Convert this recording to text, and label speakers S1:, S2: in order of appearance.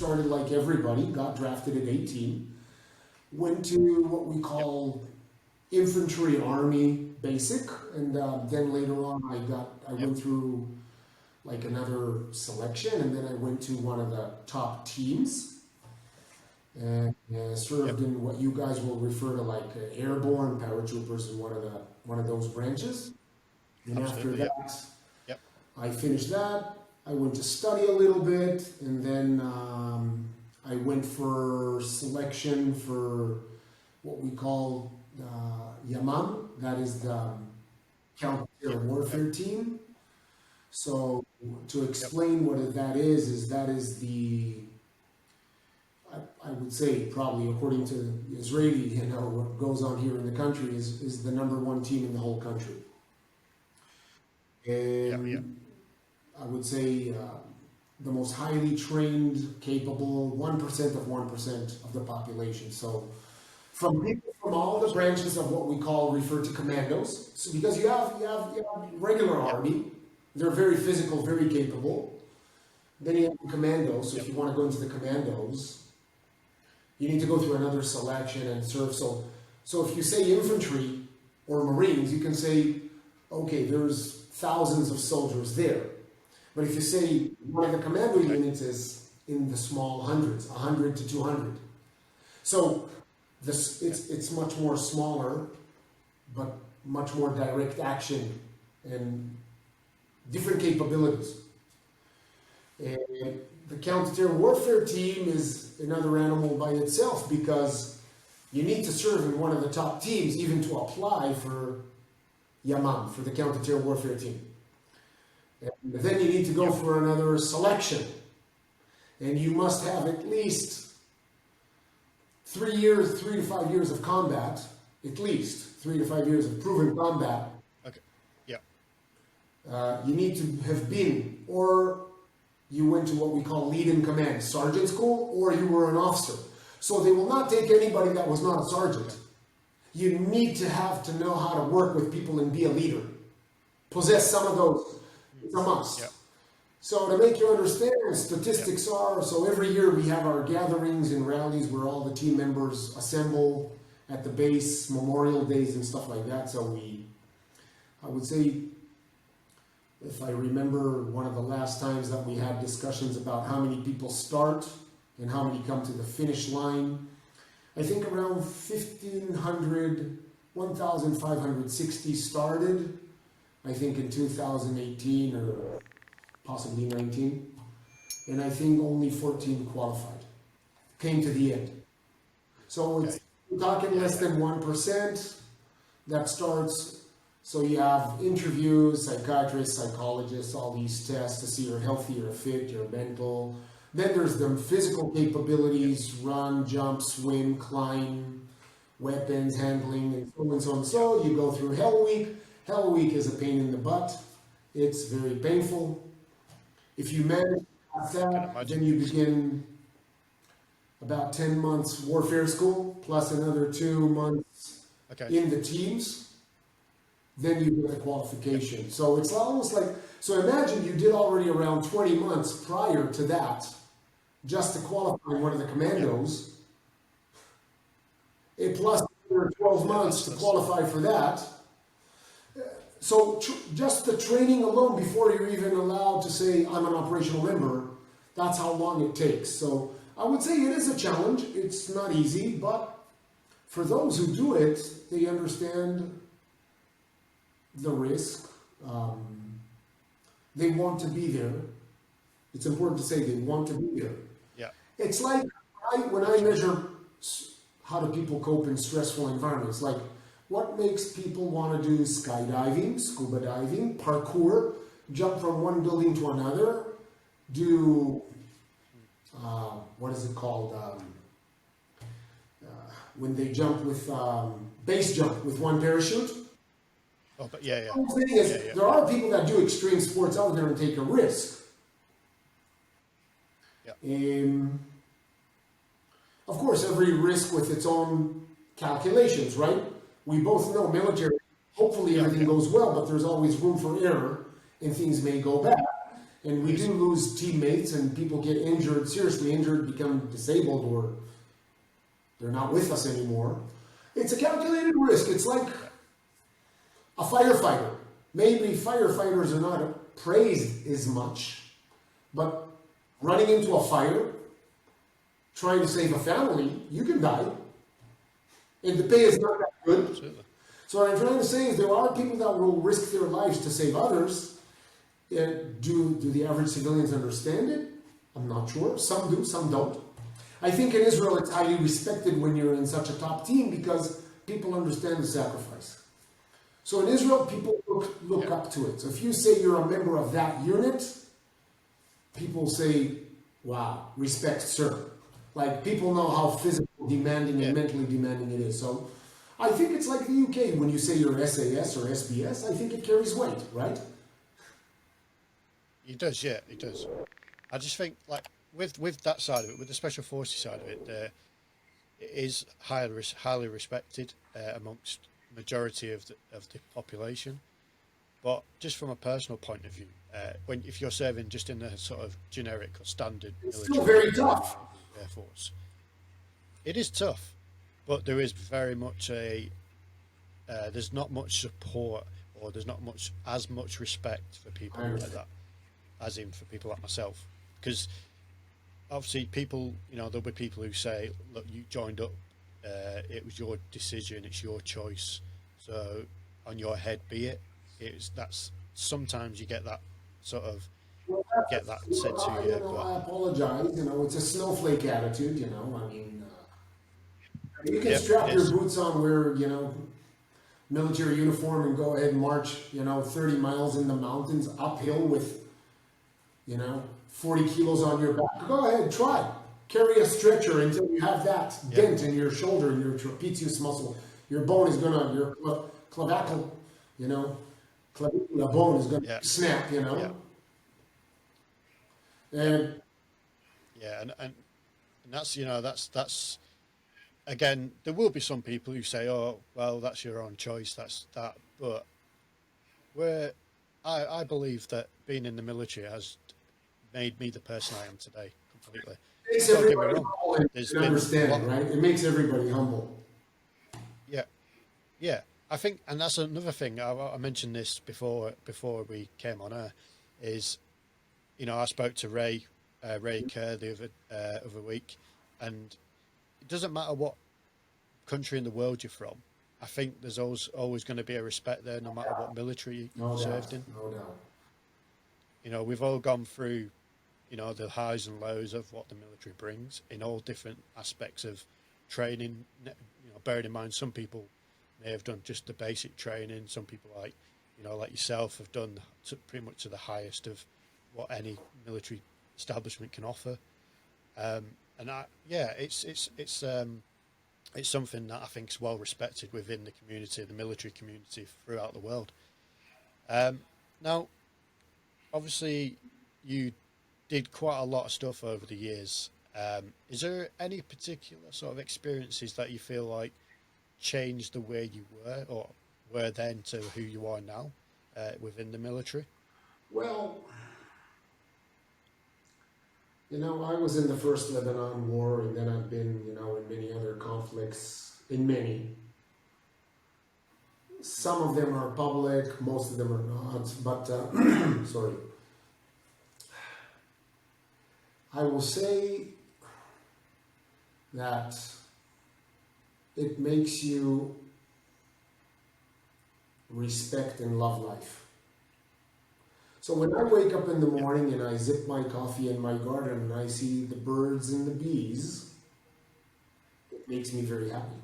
S1: started like everybody, got drafted at 18, went to what we call infantry army basic, and then later on I went through like another selection, and then I went to one of the top teams, and served in what you guys will refer to like airborne paratroopers in one of those branches. And after that, I finished that. I went to study a little bit, and then I went for selection for what we call Yamam. That is the counter warfare team. So to explain what that is that is the, I would say probably according to Israeli, what goes on here in the country is the number one team in the whole country. And I would say the most highly trained, capable, 1% of 1% of the population. So from people from all the branches of what we refer to commandos. So because you have regular army, they're very physical, very capable. Then you have the commandos. So if you want to go into the commandos, you need to go through another selection and serve. So if you say infantry or Marines, you can say, okay, there's thousands of soldiers there. But if you say one of the commando units is in the small hundreds, 100 to 200. So it's much more smaller, but much more direct action and different capabilities. And the counter warfare team is another animal by itself, because you need to serve in one of the top teams even to apply for Yamam, for the counter warfare team. And then you need to go for another selection. And you must have at least 3 to 5 years of combat, at least 3 to 5 years of proven combat.
S2: Okay. Yeah.
S1: You need to have been, or you went to what we call lead in command, sergeant school, or you were an officer. So they will not take anybody that was not a sergeant. You need to have to know how to work with people and be a leader. Possess some of those. It's a must. Yeah. So to make you understand, statistics are, so every year we have our gatherings and rallies where all the team members assemble at the base, Memorial Days and stuff like that. So I would say, if I remember one of the last times that we had discussions about how many people start and how many come to the finish line, I think around 1,560 started, I think in 2018 or possibly 19. And I think only 14 qualified, came to the end. So it's we're talking less than 1% that starts. So you have interviews, psychiatrists, psychologists, all these tests to see you're healthy, you're fit, you're mental. Then there's the physical capabilities, run, jump, swim, climb, weapons, handling, and so on and so on. So you go through Hell Week. Hell Week is a pain in the butt. It's very painful. If you manage to pass that, then you begin about 10 months warfare school, plus another 2 months in the teams. Then you get the qualification. So it's almost like, so imagine you did already around 20 months prior to that, just to qualify one of the commandos. It plus 12 months to qualify for that. So just the training alone before you're even allowed to say, I'm an operational member, that's how long it takes. So I would say it is a challenge. It's not easy, but for those who do it, they understand the risk. They want to be there. It's important to say they want to be there.
S2: Yeah.
S1: It's like when I measure how do people cope in stressful environments, like what makes people want to do skydiving, scuba diving, parkour, jump from one building to another, do, what is it called, when they jump with, base jump with one parachute.
S2: Oh, but yeah.
S1: The thing is, there are people that do extreme sports out there and take a risk.
S2: Yeah.
S1: Of course, every risk with its own calculations, right? We both know military, hopefully everything goes well, but there's always room for error and things may go bad. And we do lose teammates, and people get injured, seriously injured, become disabled, or they're not with us anymore. It's a calculated risk. It's like a firefighter. Maybe firefighters are not praised as much, but running into a fire, trying to save a family, you can die. And the pay is not that good.
S2: Absolutely.
S1: So what I'm trying to say is there are people that will risk their lives to save others. Do the average civilians understand it? I'm not sure. Some do, some don't. I think in Israel it's highly respected when you're in such a top team because people understand the sacrifice. So in Israel, people look up to it. So if you say you're a member of that unit, people say, wow, respect, sir. Like, people know how physical demanding and mentally demanding it is. So I think it's like the UK. When you say you're SAS or SBS, I think it carries weight, right?
S2: It does, yeah, it does. I just think, like, with that side of it, with the special forces side of it, it is highly respected amongst majority of the population. But just from a personal point of view, if you're serving just in the sort of generic or standard
S1: It's
S2: military,
S1: still very tough.
S2: Air Force, it is tough, but there is very much there's not much support, or there's not as much respect for people like that, as in for people like myself, because obviously people, there'll be people who say, look, you joined up, it was your decision, it's your choice, so on your head be it. That's sometimes you get that sort of get that said to you.
S1: I apologize. It's a snowflake attitude. I mean, you can strap your boots on, wear military uniform, and go ahead and march 30 miles in the mountains uphill with 40 kilos on your back. Go ahead, try. Carry a stretcher until you have that dent in your shoulder, in your trapezius muscle. Your bone is gonna, your clavicle, clavicula bone is gonna snap. And
S2: and that's again, there will be some people who say, oh well, that's your own choice, that's that, but I believe that being in the military has made me the person I am today completely.
S1: it makes
S2: Don't get me
S1: everybody
S2: wrong,
S1: humble and
S2: there's been
S1: understand, right? It makes everybody humble.
S2: Yeah, I think, and that's another thing. I mentioned this before we came on air. Is I spoke to Ray Kerr the other week, and it doesn't matter what country in the world you're from. I think there's always going to be a respect there, no matter what military you served in.
S1: No doubt.
S2: We've all gone through, the highs and lows of what the military brings in all different aspects of training. Bearing in mind, some people may have done just the basic training. Some people like yourself have done pretty much to the highest of what any military establishment can offer. It's something that I think is well respected within the community, the military community throughout the world. Now, obviously, you did quite a lot of stuff over the years. Is there any particular sort of experiences that you feel like changed the way you were then to who you are now within the military?
S1: Well, I was in the first Lebanon war, and then I've been, in many other conflicts, Some of them are public, most of them are not, but, sorry. I will say that it makes you respect and love life. So when I wake up in the morning and I zip my coffee in my garden and I see the birds and the bees, it makes me very happy.